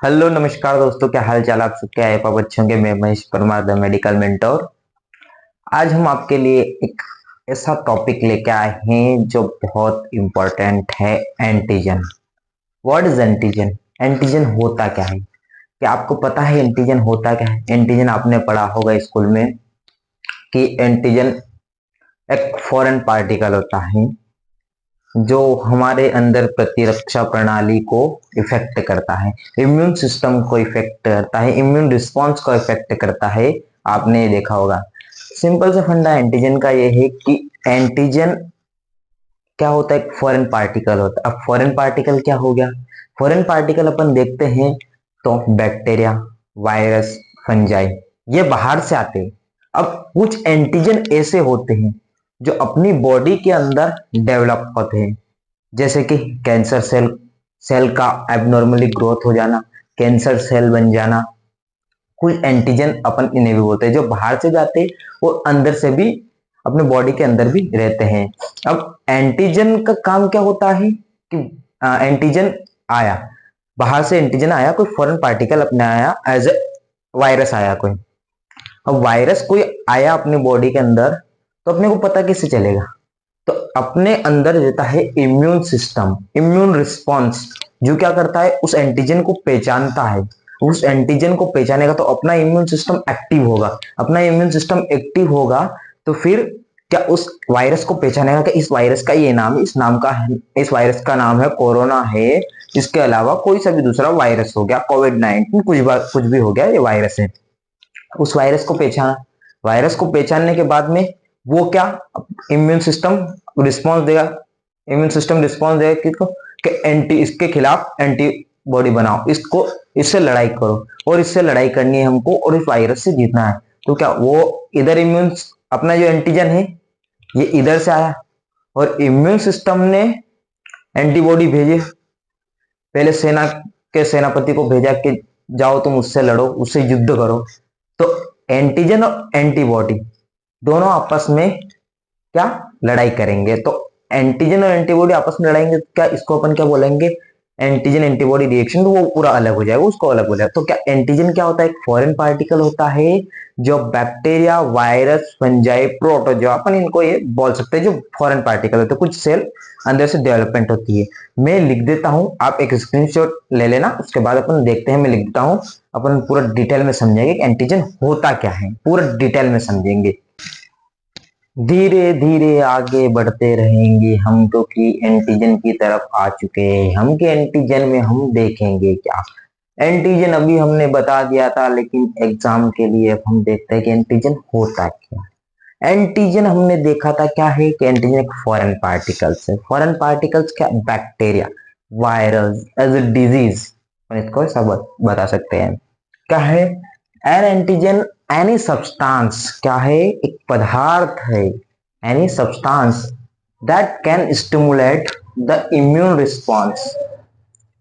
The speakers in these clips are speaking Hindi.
हेलो नमस्कार दोस्तों, क्या हाल चाल आप सबके। आए पाप अच्छे होंगे। मैं Mahesh Parmar the medical mentor. आज हम आपके लिए एक ऐसा टॉपिक लेके आए हैं जो बहुत इम्पोर्टेंट है। Antigen. What is antigen? Antigen होता क्या है? क्या आपको पता है एंटीजन होता क्या है? एंटीजन आपने पढ़ा होगा स्कूल में कि एंटीजन एक फॉरेन पार्टिकल होता है जो हमारे अंदर प्रतिरक्षा प्रणाली को इफेक्ट करता है, इम्यून सिस्टम को इफेक्ट करता है, इम्यून रिस्पॉन्स को इफेक्ट करता है। आपने ये देखा होगा। सिंपल सा फंडा एंटीजन का ये है कि एंटीजन क्या होता है? एक फॉरेन पार्टिकल होता है। अब फॉरेन पार्टिकल क्या हो गया? फॉरेन पार्टिकल अपन देखते हैं तो बैक्टीरिया, वायरस, फंजाई, ये बाहर से आते हैं। अब कुछ एंटीजन ऐसे होते हैं जो अपनी बॉडी के अंदर डेवलप होते हैं, जैसे कि कैंसर सेल सेल का एबनॉर्मली ग्रोथ हो जाना, कैंसर सेल बन जाना। कुछ एंटीजन अपन इन्हें भी बोलते हैं जो बाहर से जाते हैं और अंदर से भी अपने बॉडी के अंदर भी रहते हैं। अब एंटीजन का काम क्या होता है कि एंटीजन आया, बाहर से एंटीजन आया, कोई फॉरेन पार्टिकल अपने आया, एज ए वायरस आया कोई। अब वायरस कोई आया अपनी बॉडी के अंदर, तो अपने को पता कैसे चलेगा? तो अपने अंदर रहता है इम्यून सिस्टम, इम्यून रिस्पॉन्स, जो क्या करता है उस एंटीजन को पहचानता है। उस एंटीजन को पहचानेगा तो अपना इम्यून सिस्टम एक्टिव होगा। अपना इम्यून सिस्टम एक्टिव होगा तो फिर क्या उस वायरस को पहचानेगा कि इस वायरस का ये नाम, इस नाम का है, इस वायरस का नाम है कोरोना है। इसके अलावा कोई सा भी दूसरा वायरस हो गया, कोविड-19, कुछ भी हो गया, ये वायरस है। उस वायरस को पहचाना। वायरस को पहचानने के बाद में वो क्या, इम्यून सिस्टम रिस्पॉन्स देगा। इम्यून सिस्टम रिस्पॉन्स देगा किसको? कि एंटी, इसके खिलाफ एंटीबॉडी बनाओ, इसको, इससे लड़ाई करो, और इससे लड़ाई करनी है हमको और इस वायरस से जीतना है। तो क्या वो इधर इम्यून, अपना जो एंटीजन है ये इधर से आया और इम्यून सिस्टम ने एंटीबॉडी भेजे। पहले सेना के सेनापति को भेजा कि जाओ तुम उससे लड़ो, उससे युद्ध करो। तो एंटीजन और एंटीबॉडी दोनों आपस में क्या लड़ाई करेंगे। तो एंटीजन और एंटीबॉडी आपस में लड़ाएंगे तो क्या, इसको अपन क्या बोलेंगे? Antigen antibody reaction. तो वो पूरा अलग हो जाएगा, उसको अलग हो जाएगा। तो क्या एंटीजन क्या होता है? एक फॉरेन पार्टिकल होता है जो बैक्टीरिया, वायरस, फंजाई, प्रोटोजोआ, अपन इनको ये बोल सकते हैं, जो फॉरेन पार्टिकल होते हैं। कुछ सेल अंदर से डेवलपमेंट होती है। मैं लिख देता हूं, आप एक स्क्रीनशॉट ले लेना, उसके बाद अपन देखते हैं। मैं लिख देता हूं, अपन पूरा डिटेल में समझेंगे एंटीजन होता क्या है, पूरा डिटेल में समझेंगे। धीरे धीरे आगे बढ़ते रहेंगे हम, तो कि एंटीजन की तरफ आ चुके हैं हम। के एंटीजन में हम देखेंगे क्या। एंटीजन अभी हमने बता दिया था, लेकिन एग्जाम के लिए अब हम देखते हैं कि एंटीजन होता क्या। एंटीजन हमने देखा था क्या है कि एंटीजन एक फॉरेन पार्टिकल्स है। फॉरेन पार्टिकल्स क्या? Bacteria, virus, as a disease, इसको सब बता सकते हैं। क्या है एन एंटीजन? एनी सब्सटेंस, क्या है? एक पदार्थ है। Any substance that can stimulate the immune response.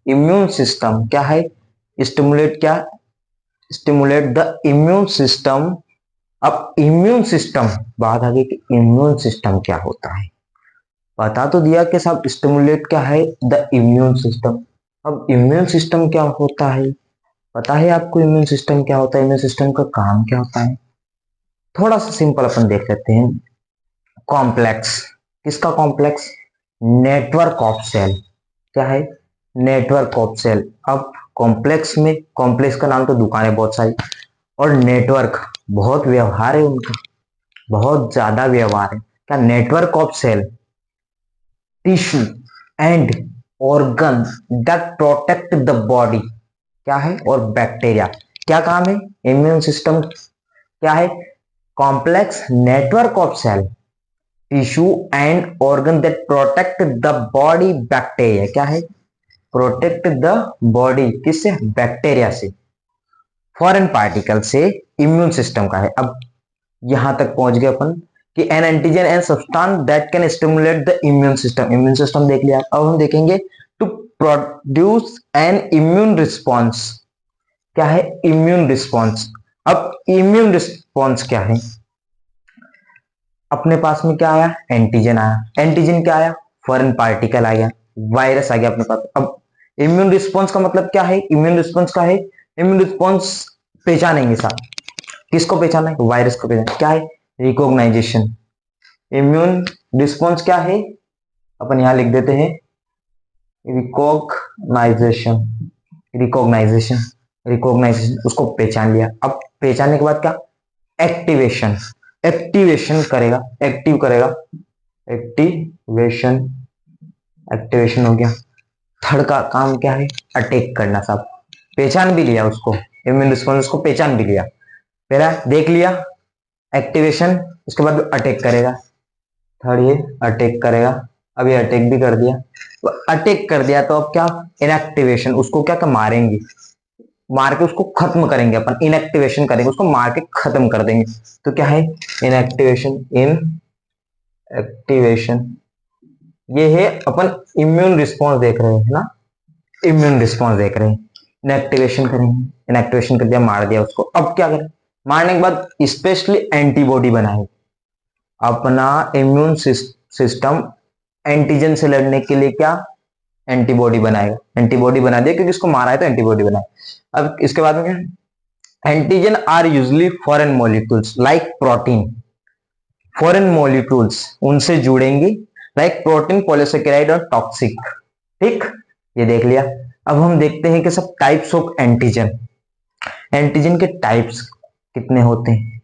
Immune system क्या है? स्टिमुलेट, क्या? Stimulate the immune system. अब इम्यून सिस्टम, बात आ गई कि इम्यून सिस्टम क्या होता है। बता तो दिया कि साहब स्टिमुलेट क्या है? The immune system. अब इम्यून सिस्टम क्या होता है? पता है आपको इम्यून सिस्टम क्या होता है? इम्यून सिस्टम का काम क्या होता है? थोड़ा सा सिंपल अपन देख लेते हैं। कॉम्प्लेक्स, किसका कॉम्प्लेक्स? Network of cell. क्या है? Network of cell. अब कॉम्प्लेक्स में, कॉम्प्लेक्स का नाम तो दुकान है बहुत सारी, और नेटवर्क, बहुत व्यवहार है उनका, बहुत ज्यादा व्यवहार है। क्या? Network of cell, tissue and organ that protect the body. क्या है? और बैक्टीरिया। क्या काम है इम्यून सिस्टम? क्या है? Complex network of cell, tissue and organ that protect the body, bacteria. क्या है? प्रोटेक्ट द बॉडी, किससे? बैक्टीरिया से, फॉरेन पार्टिकल से, इम्यून सिस्टम का है। अब यहां तक पहुंच गए अपन कि an antigen and substance that can stimulate the immune system. Immune system देख लिया। अब हम देखेंगे to produce an immune response. क्या है? Immune response. अब इम्यून रिस्पॉन्स क्या है? अपने पास में क्या आया? एंटीजन आया। एंटीजन क्या आया? फॉरेन पार्टिकल आ गया, वायरस आ गया अपने पास। अब इम्यून रिस्पॉन्स का मतलब क्या है? इम्यून रिस्पॉन्स का है, इम्यून रिस्पॉन्स पहचानेंगे साहब। किसको पहचाना है? वायरस को पहचाना। क्या है? रिकॉग्नाइजेशन। इम्यून रिस्पॉन्स क्या है? अपन यहां लिख देते हैं रिकॉग्नाइजेशन। रिकॉग्नाइजेशन, रिकॉग्नाइजेशन, उसको पहचान लिया। अब पहचानने के बाद क्या? एक्टिवेशन। एक्टिवेशन करेगा, एक्टिव करेगा, एक्टिवेशन, एक्टिवेशन हो गया। थर्ड का काम क्या है? अटैक करना साहब। पहचान भी लिया उसको, इम्यून रिस्पॉन्स को पहचान भी लिया, पहला देख लिया एक्टिवेशन, उसके बाद अटैक करेगा। थर्ड ये अटैक करेगा। अब ये अटैक भी कर दिया, तो अटैक कर दिया तो अब क्या? इनएक्टिवेशन, उसको क्या क्या मारेंगे, मार के उसको खत्म करेंगे। अपन इनएक्टिवेशन करेंगे, उसको मार के खत्म कर देंगे। तो क्या है? इनएक्टिवेशन। इन एक्टिवेशन, ये है अपन इम्यून रिस्पॉन्स देख रहे हैं ना, इम्यून रिस्पॉन्स देख रहे हैं। इनएक्टिवेशन करेंगे, इनएक्टिवेशन कर दिया, मार दिया उसको। अब क्या करें? मारने के बाद स्पेशली एंटीबॉडी बनाए। अपना इम्यून सिस्टम एंटीजन से लड़ने के लिए क्या? एंटीबॉडी बनाएगा। एंटीबॉडी बना दिया क्योंकि इसको मारा है तो एंटीबॉडी बनाए। अब इसके बाद में क्या? Antigen are usually foreign molecules like protein. Foreign molecules उनसे जुड़ेंगी, लाइक प्रोटीन, पॉलीसेकेराइड और टॉक्सिक। ठीक, ये देख लिया। अब हम देखते हैं कि सब टाइप्स ऑफ एंटीजन। एंटीजन के टाइप्स कितने होते हैं?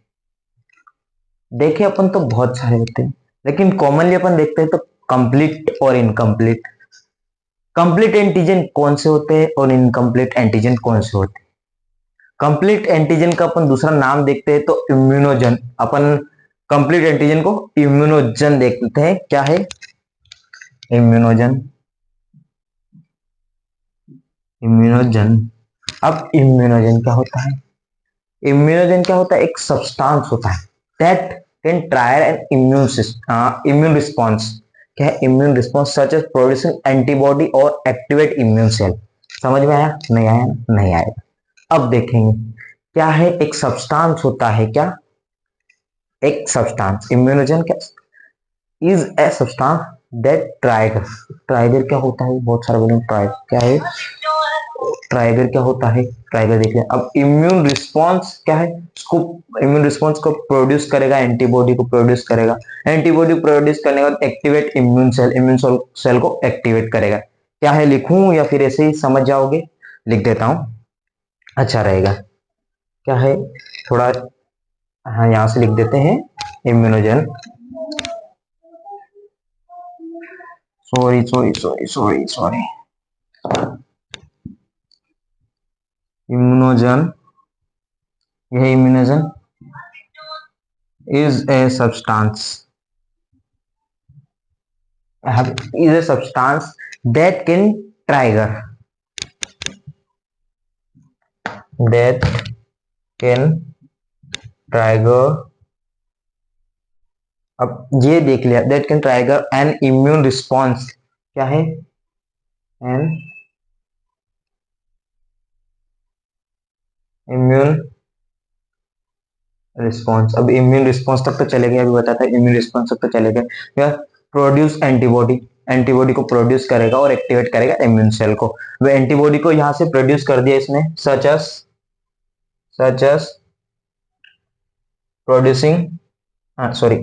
देखे अपन तो बहुत सारे होते हैं, लेकिन कॉमनली अपन देखते हैं तो कंप्लीट और इनकम्प्लीट। कंप्लीट एंटीजन कौन से होते हैं और इनकम्प्लीट एंटीजन कौन से होते हैं? कंप्लीट एंटीजन का अपन दूसरा नाम देखते हैं तो इम्यूनोजन। अपन कंप्लीट एंटीजन को इम्यूनोजन देखते हैं। क्या है? Immunogen, immunogen. अब इम्यूनोजन क्या होता है? इम्यूनोजन क्या होता है? एक सब्सटेंस होता है दैट कैन ट्रायर एन इम्यून इम्यून रिस्पॉन्स। क्या है? Immune response such as producing antibody और एक्टिवेट इम्यून सेल। समझ में आया? नहीं आया? नहीं आएगा। अब देखेंगे क्या है। एक सब्सटेंस होता है, क्या? एक सब्सटेंस। इम्यूनोजन क्या इज ए सब्सटेंस दैट ट्राइगर। ट्राइगर क्या होता है? बहुत सारे बोले ट्राइगर क्या है? ट्राइगर क्या होता है? ट्राइगर देख लिया। अब इम्यून रिस्पॉन्स क्या है? उसको इम्यून रिस्पॉन्स को प्रोड्यूस करेगा, एंटीबॉडी को प्रोड्यूस करेगा। एंटीबॉडी प्रोड्यूस करने के बाद activate immune cell, immune cell को एक्टिवेट करेगा। क्या है? लिखूं या फिर ऐसे ही समझ जाओगे? लिख देता हूं, अच्छा रहेगा। क्या है? थोड़ा, हाँ यहां से लिख देते हैं immunogen. Sorry sorry sorry sorry sorry. Immunogen, यह immunogen is a substance, is a substance that can trigger, that can trigger। अब ये देख लिया, that can trigger an immune response। क्या है? an immune response। अब immune response तक तो चले गए, अभी बताता है immune response तक तो चले गए। या प्रोड्यूस एंटीबॉडी, एंटीबॉडी को प्रोड्यूस करेगा और एक्टिवेट करेगा इम्यून सेल को। वो एंटीबॉडी को यहां से प्रोड्यूस कर दिया इसने, such as producing, sorry,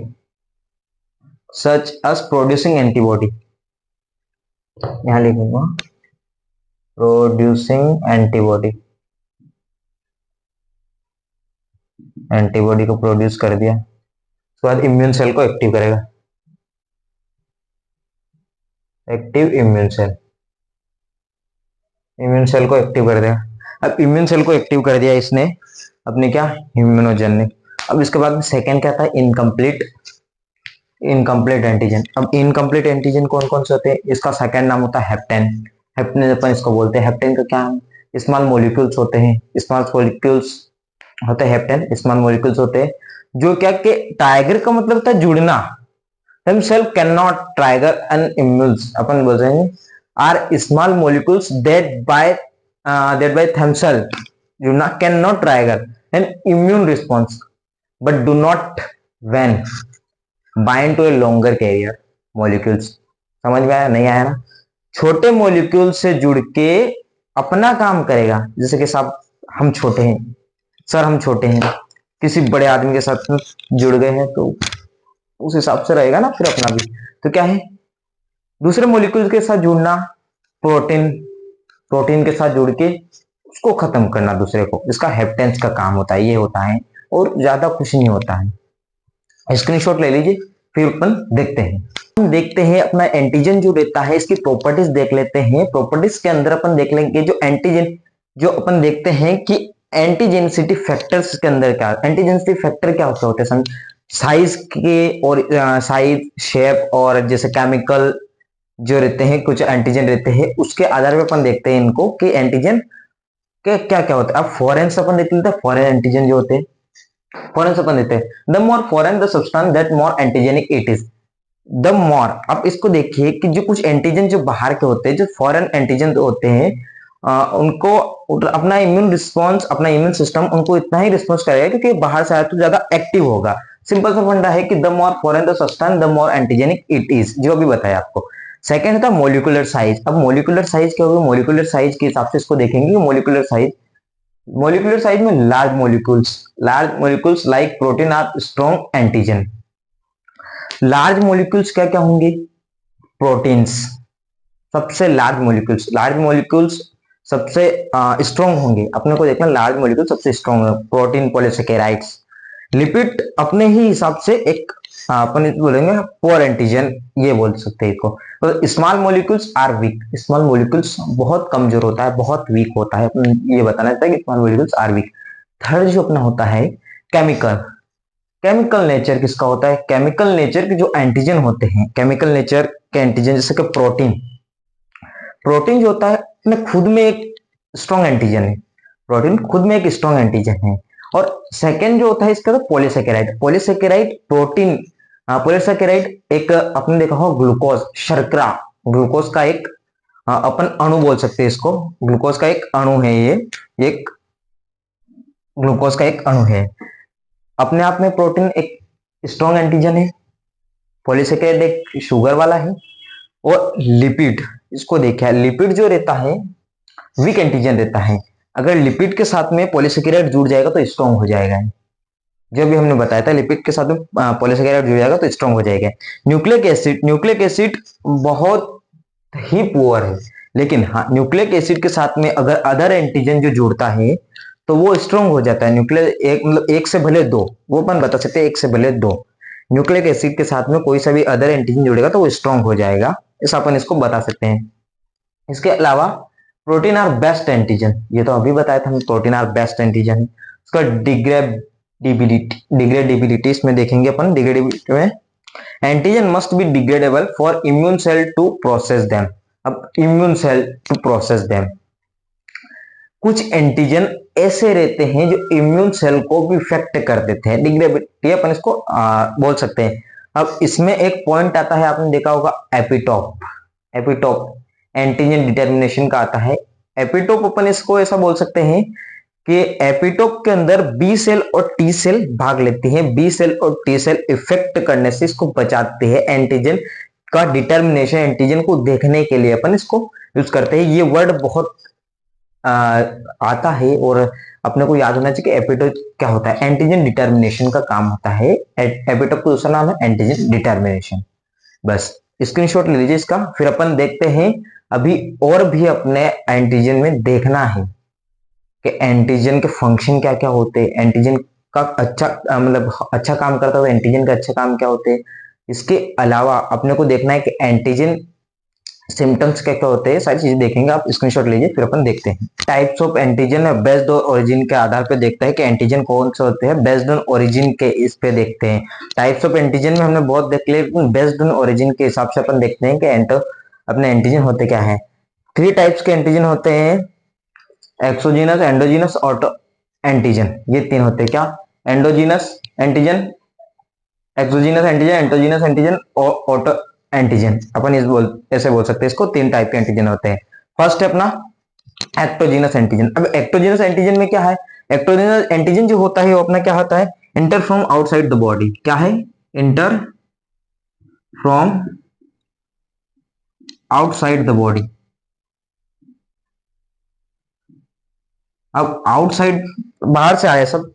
such as producing antibody. यहां लिखूंगा प्रोड्यूसिंग एंटीबॉडी। एंटीबॉडी को प्रोड्यूस कर दिया, उसके बाद इम्यून सेल को एक्टिव करेगा, active immune cell, immune cell को एक्टिव कर दिया। अब इम्यून सेल को एक्टिव कर दिया इसने, अपने क्या? इम्यूनोजन ने। अब इसके बाद सेकंड क्या था? Incomplete, incomplete antigen. अब इनकम्प्लीट एंटीजन कौन कौन से होते हैं? इसका सेकंड नाम होता है हेप्टेन। हेप्टेन अपन इसको बोलते हैं। हेप्टेन का क्या है? स्मॉल मॉलिक्यूल्स होते हैं, स्मॉल मॉलिक्यूल्स होते हैं हेप्टेन, स्मॉल मॉलिक्यूल्स होते हैं जो क्या के टाइगर का मतलब था जुड़ना। themselves cannot trigger an immunes, अपन बोल रहे हैं are small molecules that by themselves do not cannot trigger an immune response but do not when bind to a longer carrier molecules। समझ में आया? नहीं आया ना? छोटे मॉलिक्यूल से जुड़ के अपना काम करेगा। जैसे कि साहब हम छोटे हैं, सर हम छोटे हैं, किसी बड़े आदमी के साथ जुड़ गए हैं तो उस हिसाब से रहेगा ना फिर अपना भी। तो क्या है, दूसरे मॉलिक्यूल के साथ जुड़ना, प्रोटीन प्रोटीन के साथ जुड़ के उसको खत्म करना दूसरे को, इसका हेप्टेंस का काम होता है, ये होता है और ज्यादा कुछ नहीं होता है। स्क्रीनशॉट ले लीजिए, फिर अपन देखते हैं। हम देखते हैं अपना एंटीजन जो रहता है, इसकी प्रॉपर्टीज देख लेते हैं। प्रॉपर्टीज के अंदर अपन देख लेंगे जो एंटीजन, जो अपन देखते हैं कि एंटीजेनिसिटी फैक्टर्स के अंदर क्या, एंटीजेनिसिटी फैक्टर क्या होते हैं, साइज के और साइज, शेप और जैसे केमिकल जो रहते हैं, कुछ एंटीजन रहते हैं, उसके आधार पर अपन देखते हैं इनको कि एंटीजन के क्या क्या होता है। अब फॉरेन से अपन देख लेते हैं, फॉरेन एंटीजन जो होते हैं, फॉरेन से अपन देते हैं the more foreign the substance that more antigenic it is, the more. अब इसको देखिए कि जो कुछ एंटीजन जो बाहर के होते हैं, जो फॉरेन एंटीजन होते हैं, उनको अपना इम्यून रिस्पॉन्स, अपना इम्यून सिस्टम उनको इतना ही रिस्पॉन्स करेगा क्योंकि बाहर से आया तो ज्यादा एक्टिव होगा। सिंपल सा फंडा है कि the more foreign the substance the more antigenic it is, जो भी बताया आपको। सेकंड था मोलिकुलर साइज। अब मोलिकुलर साइज क्या होगा, मोलिकुलर साइज के हिसाब से इसको देखेंगे। मोलिकुलर साइज, मोलिकुलर साइज में large molecules like protein are strong antigen. Large molecules क्या क्या होंगे, प्रोटीन्स, सबसे लार्ज मोलिकुल्स सबसे स्ट्रॉन्ग होंगे। अपने को देखना लार्ज मोलिकुल सबसे स्ट्रॉन्ग है, प्रोटीन, पॉलीसेकेराइड्स। लिपिड अपने ही हिसाब से एक अपन बोलेंगे पोअर एंटीजन, ये बोल सकते हैं इसको। तो small molecules are weak, small molecules बहुत कमजोर होता है, बहुत वीक होता है, अपन ये बताना चाहते हैं कि small molecules are weak. Third जो अपना होता है केमिकल, केमिकल नेचर किसका होता है, केमिकल नेचर के जो एंटीजन होते हैं, केमिकल नेचर के एंटीजन जैसे कि प्रोटीन, प्रोटीन जो होता है अपने खुद में एक स्ट्रॉन्ग एंटीजन है, प्रोटीन खुद में एक स्ट्रॉन्ग एंटीजन है। और सेकेंड जो होता है इसका, तो पॉलीसेकेराइड, पॉलीसेकेराइड प्रोटीन, पॉलीसेकेराइड एक आपने देखा हो ग्लूकोज, शर्करा, ग्लूकोज का एक अपन अणु बोल सकते हैं इसको, ग्लूकोज का एक अणु है ये, एक ग्लूकोज का एक अणु है। अपने आप में प्रोटीन एक स्ट्रॉन्ग एंटीजन है, पॉलीसेकेराइड एक शुगर वाला है। और लिपिड, इसको देखा, लिपिड जो रहता है वीक एंटीजन रहता है। अगर लिपिड के साथ में पॉलीसेकेराइड जुड़ जाएगा तो स्ट्रॉन्ग हो जाएगा, जो भी हमने बताया था, लिपिड के साथ में पॉलीसेकेराइड जुड़ जाएगा तो स्ट्रॉन्ग हो जाएगा। न्यूक्लिक एसिड, न्यूक्लिक एसिड बहुत ही पुअर है, लेकिन हाँ न्यूक्लिक एसिड के साथ में अगर अदर एंटीजन जो जुड़ता है तो वो स्ट्रॉन्ग हो जाता है। न्यूक्लिक एक मतलब एक से भले दो, वो अपन बता सकते हैं एक से भले दो, न्यूक्लिक एसिड के साथ में कोई सा भी अदर एंटीजन जुड़ेगा तो वो स्ट्रॉन्ग हो जाएगा, ऐसा अपन इसको बता सकते हैं। इसके अलावा प्रोटीन आर बेस्ट एंटीजन, ये तो अभी बताया था हम, प्रोटीन आर बेस्ट एंटीजन। उसका डिग्रेडेबिलिटी इसमें देखेंगे अपन, डिग्रेडेबिलिटी में antigen must be degradable for immune cell to process them. अब immune cell to process them, कुछ एंटीजन ऐसे रहते हैं जो इम्यून सेल को भी इफेक्ट कर देते हैं, डिग्रेडेबिलिटी अपन इसको बोल सकते हैं। अब इसमें एक पॉइंट आता है, आपने देखा होगा एपिटोप, एपिटोप एंटीजन डिटर्मिनेशन का आता है। एपिटोप अपन इसको ऐसा बोल सकते हैं कि एपिटोप के अंदर बी सेल और टी सेल भाग लेती हैं, बी सेल और टी सेल इफेक्ट करने से इसको बचाते हैं। एंटीजन का डिटर्मिनेशन, एंटीजन को देखने के लिए अपन इसको यूज करते हैं। ये वर्ड बहुत आता है और अपने को याद होना चाहिए कि एपिटोप क्या होता है, एंटीजन डिटर्मिनेशन का काम होता है। एपिटोप का दूसरा नाम है एंटीजन डिटर्मिनेशन। बस स्क्रीनशॉट ले लीजिए इसका, फिर अपन देखते हैं। अभी और भी अपने एंटीजन में देखना है कि एंटीजन के फंक्शन क्या क्या होते हैं, एंटीजन का अच्छा मतलब अच्छा काम करता है तो एंटीजन का अच्छा काम क्या होते हैं। इसके अलावा अपने को देखना है कि एंटीजन सिम्टम्स क्या क्या होते हैं, सारी चीजें देखेंगे। आप स्क्रीनशॉट लीजिए, फिर अपन देखते हैं। टाइप्स ऑफ एंटीजन है बेस्ड ऑन ओरिजिन के आधार पे देखते हैं कि एंटीजन कौन से होते हैं, बेस्ड ऑन ओरिजिन के इस पे देखते हैं। टाइप्स ऑफ एंटीजन में हमने बहुत देख लिया, बेस्ड ऑन ओरिजिन के हिसाब से अपन देखते हैं कि अपने एंटीजन होते क्या है। 3 टाइप्स के एंटीजन होते हैं, एक्सोजीनस, एंडोजीनस, ऑटो एंटीजन, ये 3 होते हैं। क्या, endogenous antigen, exogenous antigen, endogenous antigen और ऑटो एंटीजन। अपन ऐसे बोल सकते हैं इसको, 3 टाइप के एंटीजन होते हैं। फर्स्ट है अपना एक्टोजीनस एंटीजन। अब एक्टोजीनस एंटीजन में क्या है, एक्टोजीनस एंटीजन जो होता है वो अपना क्या होता है, inter from outside the body. क्या है, inter from outside the body. अब आउटसाइड बाहर से आया सब,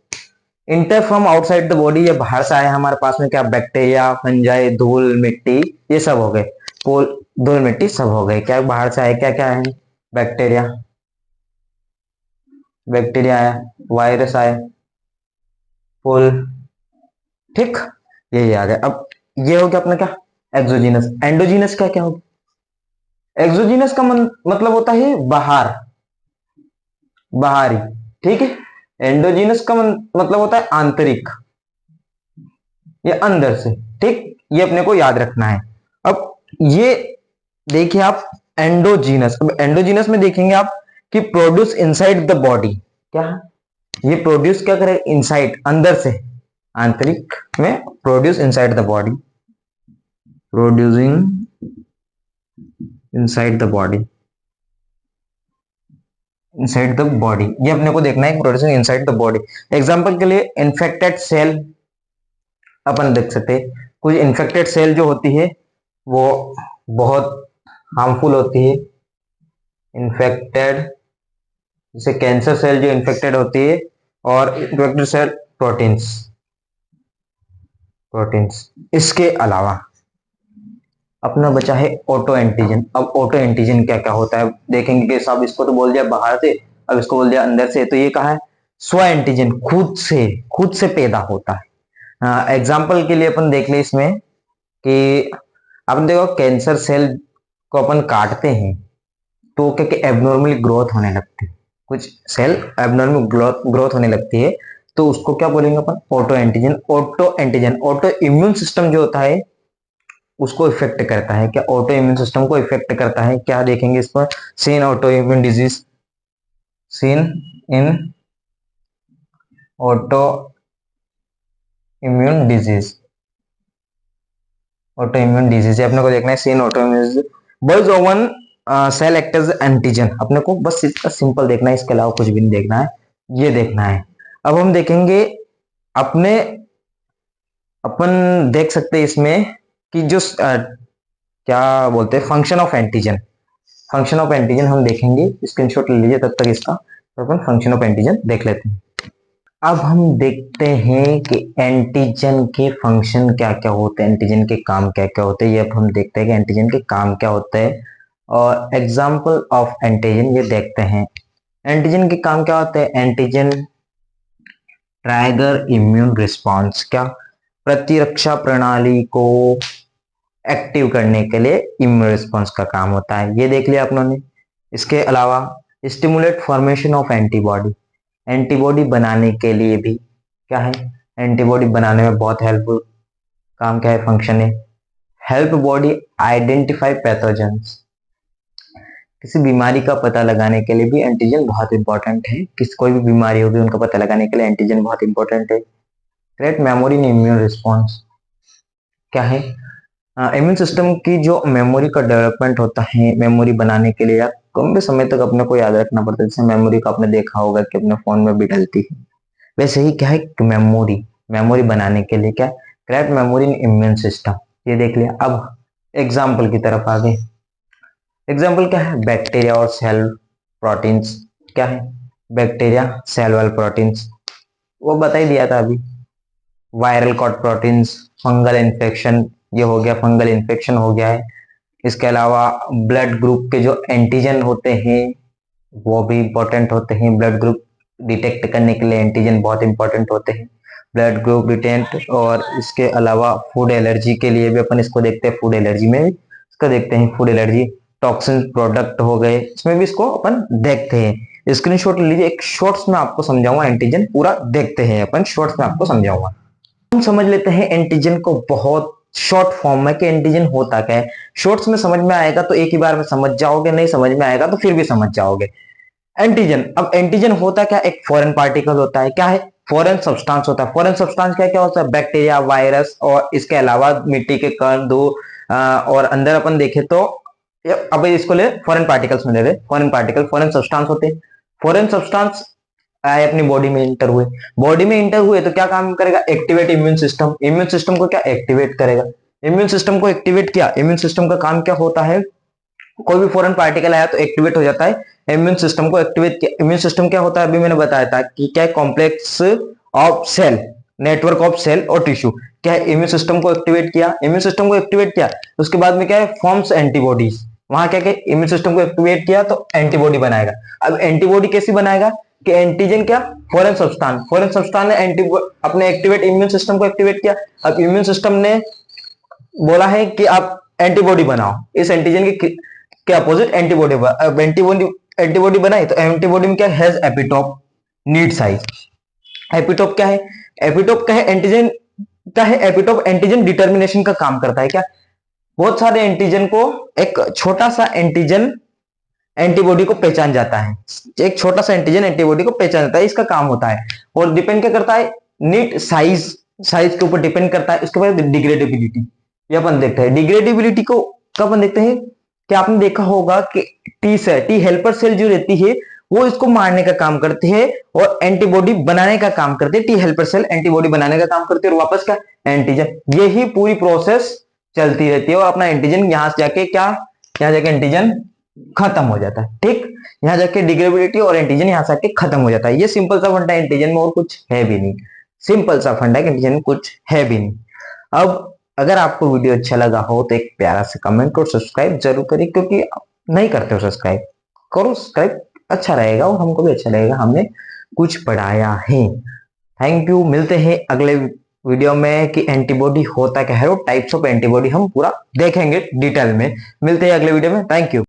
inter from outside the body, ये बाहर से आया हमारे पास में क्या, बैक्टीरिया, फंजाई, धूल मिट्टी, ये सब हो गए। पोल, धूल मिट्टी सब हो गए, क्या बाहर से आए, क्या क्या है, बैक्टीरिया, बैक्टीरिया आया, वायरस आए, पोल, ठीक, यही आ गया। अब ये हो गया अपना क्या, एक्सोजीनस। एंडोजीनस क्या क्या होगा, एक्सोजीनस का मतलब होता है बाहर, बाहरी, ठीक है। एंडोजीनस का मतलब होता है आंतरिक, ये अंदर से, ठीक, ये अपने को याद रखना है। अब ये देखिए आप, एंडोजीनस, अब एंडोजीनस में देखेंगे आप कि प्रोड्यूस इनसाइड द बॉडी, क्या ये प्रोड्यूस क्या करे, इनसाइड, अंदर से, आंतरिक में produce inside the body, producing inside the body, inside the body, ये अपने को देखना है, producing inside the body. Example के लिए इन्फेक्टेड सेल अपन देख सकते हैं, कुछ इन्फेक्टेड सेल जो होती है वो बहुत हार्मफुल होती है, इन्फेक्टेड, जैसे कैंसर सेल जो इन्फेक्टेड होती है, और इन्फेक्टेड सेल प्रोटीन्स, प्रोटीन्स। इसके अलावा अपना बचा है ऑटो एंटीजन। अब ऑटो एंटीजन क्या क्या होता है देखेंगे कि साहब इसको तो बोल दिया बाहर से, अब इसको बोल दिया अंदर से, तो ये कहा है स्व एंटीजन, खुद से पैदा होता है। एग्जाम्पल के लिए अपन देख ले इसमें कि अपन देखो कैंसर सेल को अपन काटते हैं तो क्या क्या एबनॉर्मली ग्रोथ होने लगती है, कुछ सेल एबनॉर्मल ग्रोथ होने लगती है, तो उसको क्या बोलेंगे अपन, auto antigen. Auto antigen, auto immune system जो होता है उसको इफेक्ट करता है, क्या ऑटो इम्यून सिस्टम को इफेक्ट करता है, क्या देखेंगे इस पर, seen auto immune disease, seen in auto immune disease, auto immune disease अपने को देखना है, सीन ऑटो इम्यून बस own cell act as antigen, अपने को बस इसका सिंपल देखना है, इसके अलावा कुछ भी नहीं देखना है, ये देखना है। अब हम देखेंगे अपने, अपन देख सकते हैं इसमें कि जो क्या बोलते हैं, function of antigen, function of antigen हम देखेंगे, स्क्रीनशॉट ले लीजिए तब तक इसका, तो अपन फंक्शन ऑफ एंटीजन देख लेते हैं। अब हम देखते हैं कि एंटीजन के फंक्शन क्या क्या होते हैं, एंटीजन के काम क्या क्या होते हैं, ये अब हम देखते हैं कि एंटीजन के काम क्या होते हैं, और एग्जाम्पल ऑफ एंटीजन ये देखते हैं। एंटीजन के काम क्या होते हैं, एंटीजन ट्राइगर इम्यून रिस्पॉन्स, क्या प्रतिरक्षा प्रणाली को एक्टिव करने के लिए इम्यून रिस्पॉन्स का काम होता है, ये देख लिया आप लोगों ने। इसके अलावा stimulate formation of antibody, antibody बनाने के लिए भी क्या है, एंटीबॉडी बनाने में बहुत हेल्पफुल काम क्या है, फंक्शन है। हेल्प बॉडी आइडेंटिफाई पैथोजेंस, किसी बीमारी का पता लगाने के लिए भी एंटीजन बहुत इंपॉर्टेंट है, किसी कोई भी बीमारी होगी उनका पता लगाने के लिए एंटीजन बहुत इंपॉर्टेंट है। Create memory in immune response, क्या है, इम्यून सिस्टम की जो मेमोरी का डेवलपमेंट होता है, मेमोरी बनाने के लिए लंबे समय तक अपने को याद रखना पड़ता है, जैसे मेमोरी को आपने देखा होगा कि अपने फोन में भी डलती है, वैसे ही क्या है मेमोरी, मेमोरी बनाने के लिए क्या, create memory in immune system, ये देख लिया। अब एग्जाम्पल की तरफ आ गए, एग्जाम्पल क्या है, बैक्टीरिया और सेल प्रोटीन्स, क्या है, बैक्टीरिया सेल वाल प्रोटीन्स, वो बता ही दिया था अभी। Viral coat proteins, fungal infection, ये हो गया, फंगल इन्फेक्शन हो गया है। इसके अलावा ब्लड ग्रुप के जो एंटीजन होते हैं वो भी इंपॉर्टेंट होते हैं, ब्लड ग्रुप डिटेक्ट करने के लिए एंटीजन बहुत इंपॉर्टेंट होते हैं, ब्लड ग्रुप डिटेक्ट। और इसके अलावा फूड एलर्जी के लिए भी अपन इसको देखते हैं, फूड एलर्जी में भी इसको देखते हैं, फूड एलर्जी, टॉक्सिन प्रोडक्ट हो गए, इसमें भी इसको अपन देखते हैं। स्क्रीनशॉट लीजिए, एक शॉर्ट्स में आपको समझाऊंगा, एंटीजन पूरा देखते हैं अपन, शॉर्ट्स में आपको समझाऊंगा। हम समझ लेते हैं एंटीजन को बहुत शॉर्ट फॉर्म में कि एंटीजन होता क्या है। शॉर्ट्स में समझ में आएगा तो एक ही बार में समझ जाओगे, नहीं समझ में आएगा तो फिर भी समझ जाओगे। एंटीजन, अब एंटीजन होता क्या, एक फॉरेन पार्टिकल होता है, क्या है, फॉरेन सब्सटेंस होता है। फॉरेन सब्सटेंस क्या क्या होता है, बैक्टीरिया, वायरस, और इसके अलावा मिट्टी के कण, दो और अंदर अपन देखे तो, अब इसको ले फॉरेन पार्टिकल्स में ले रहे, फॉरेन पार्टिकल फॉरेन सब्सटेंस होते हैं। फॉरेन सब्सटेंस आए अपनी बॉडी में इंटर हुए, बॉडी में इंटर हुए तो क्या काम करेगा, activate immune system, immune system को क्या एक्टिवेट करेगा, इम्यून सिस्टम को एक्टिवेट किया, इम्यून सिस्टम का काम क्या होता है, कोई भी फॉरेन पार्टिकल आया तो एक्टिवेट हो जाता है, इम्यून सिस्टम को एक्टिवेट किया। इम्यून सिस्टम क्या होता है, अभी मैंने बताया था कि क्या है, complex of cell, network of cell और टिश्यू। क्या है, इम्यून सिस्टम को एक्टिवेट किया, इम्यून सिस्टम को एक्टिवेट किया, उसके बाद में क्या है, फॉर्म्स एंटीबॉडीज। वहां क्या इम्यून सिस्टम को एक्टिवेट किया तो एंटीबॉडी बनाएगा। अब एंटीबॉडी कैसी बनाएगा कि एंटीजन क्या, फॉरेन सब्सटेंस ने अपने एक्टिवेट इम्यून सिस्टम को एक्टिवेट किया। अब इम्यून सिस्टम ने बोला है कि आप एंटीबॉडी बनाओ, इस एंटीजन के अपोजिट एंटीबॉडी। अब एंटीबॉडी बनाई तो एंटीबॉडी में क्या has epitope, need size. Epitope क्या है, एपिटोप क्या है, एंटीजन का है। एपिटोप एंटीजन डिटर्मिनेशन का काम करता है। क्या, बहुत सारे एंटीजन को एक छोटा सा एंटीजन एंटीबॉडी को पहचान जाता है, एक छोटा सा एंटीजन एंटीबॉडी को पहचान जाता है, इसका काम होता है। और डिपेंड क्या करता है, नीड साइज, साइज के ऊपर डिपेंड करता है। उसके बाद डिग्रेडेबिलिटी, ये अपन देखते हैं। डिग्रेडेबिलिटी को कब अपन देखते हैं, कि आपने देखा होगा कि T cell, T helper cell जो रहती है वो इसको मारने का काम करती है और एंटीबॉडी बनाने का काम करती है। टी हेल्पर सेल एंटीबॉडी बनाने का काम करती है और वापस क्या, एंटीजन। यही पूरी प्रोसेस चलती रहती है और अपना एंटीजन यहां से जाके क्या, यहां जाके एंटीजन खत्म हो जाता है। ठीक, यहां जाके डिग्रेडेबिलिटी और एंटीजन यहां से आके खत्म हो जाता है। ये सिंपल सा फंडा है एंटीजन में, और कुछ है भी नहीं। सिंपल सा फंडा है, एंटीजन में कुछ है भी नहीं। अब अगर आपको वीडियो अच्छा लगा हो तो एक प्यारा सा कमेंट और सब्सक्राइब जरूर करिए, क्योंकि नहीं करते हो सब्सक्राइब, करो सब्सक्राइब, अच्छा रहेगा और हमको भी अच्छा लगेगा, हमने कुछ पढ़ाया है। थैंक यू, मिलते हैं अगले वीडियो में कि एंटीबॉडी होता क्या है और टाइप्स ऑफ एंटीबॉडी हम पूरा देखेंगे डिटेल में। मिलते हैं अगले वीडियो में, थैंक यू।